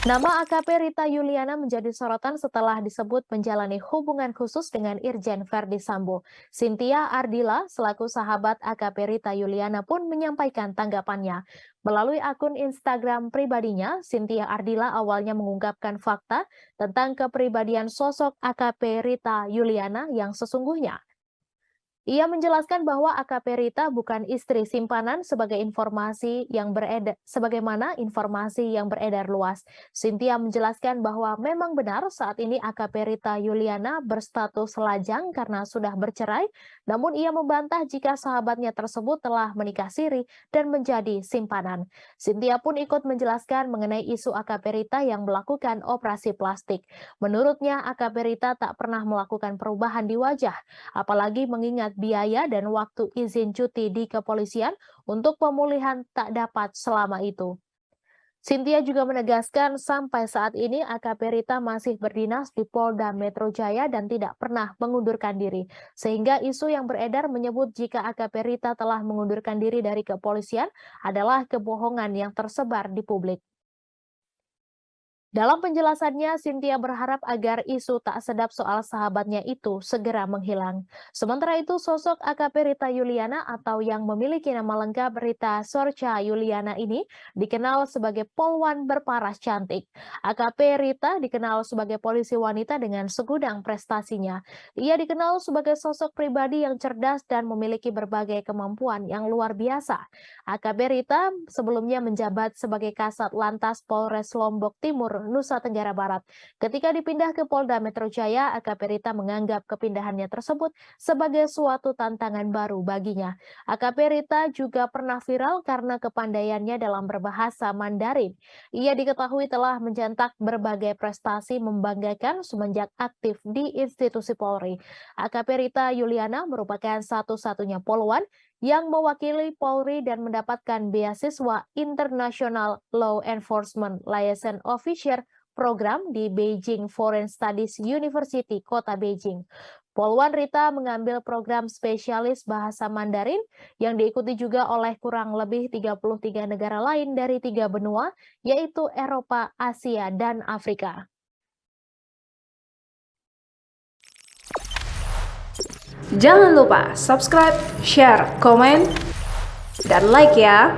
Nama AKP Rita Yuliana menjadi sorotan setelah disebut menjalani hubungan khusus dengan Irjen Verdi Sambo. Cynthia Ardila selaku sahabat AKP Rita Yuliana pun menyampaikan tanggapannya. Melalui akun Instagram pribadinya, Cynthia Ardila awalnya mengungkapkan fakta tentang kepribadian sosok AKP Rita Yuliana yang sesungguhnya. Ia menjelaskan bahwa AKP Rita bukan istri simpanan sebagaimana informasi yang beredar luas. Cynthia menjelaskan bahwa memang benar saat ini AKP Rita Yuliana berstatus lajang karena sudah bercerai, namun ia membantah jika sahabatnya tersebut telah menikah siri dan menjadi simpanan. Cynthia pun ikut menjelaskan mengenai isu AKP Rita yang melakukan operasi plastik. Menurutnya AKP Rita tak pernah melakukan perubahan di wajah, apalagi mengingat biaya dan waktu izin cuti di kepolisian untuk pemulihan tak dapat selama itu. Cynthia juga menegaskan sampai saat ini AKP Rita masih berdinas di Polda Metro Jaya dan tidak pernah mengundurkan diri. Sehingga isu yang beredar menyebut jika AKP Rita telah mengundurkan diri dari kepolisian adalah kebohongan yang tersebar di publik. Dalam penjelasannya, Cynthia berharap agar isu tak sedap soal sahabatnya itu segera menghilang. Sementara itu, sosok AKP Rita Yuliana atau yang memiliki nama lengkap Rita Sorcha Yuliana ini dikenal sebagai polwan berparas cantik. AKP Rita dikenal sebagai polisi wanita dengan segudang prestasinya. Ia dikenal sebagai sosok pribadi yang cerdas dan memiliki berbagai kemampuan yang luar biasa. AKP Rita sebelumnya menjabat sebagai Kasat Lantas Polres Lombok Timur, Nusa Tenggara Barat. Ketika dipindah ke Polda Metro Jaya, AKP Rita menganggap kepindahannya tersebut sebagai suatu tantangan baru baginya. AKP Rita juga pernah viral karena kepandaiannya dalam berbahasa Mandarin. Ia diketahui telah mencetak berbagai prestasi membanggakan semenjak aktif di institusi Polri. AKP Rita Yuliana merupakan satu-satunya polwan yang mewakili Polri dan mendapatkan beasiswa International Law Enforcement Liaison Officer program di Beijing Foreign Studies University, Kota Beijing. Polwan Rita mengambil program spesialis bahasa Mandarin yang diikuti juga oleh kurang lebih 33 negara lain dari 3 benua, yaitu Eropa, Asia, dan Afrika. Jangan lupa subscribe, share, komen, dan like ya!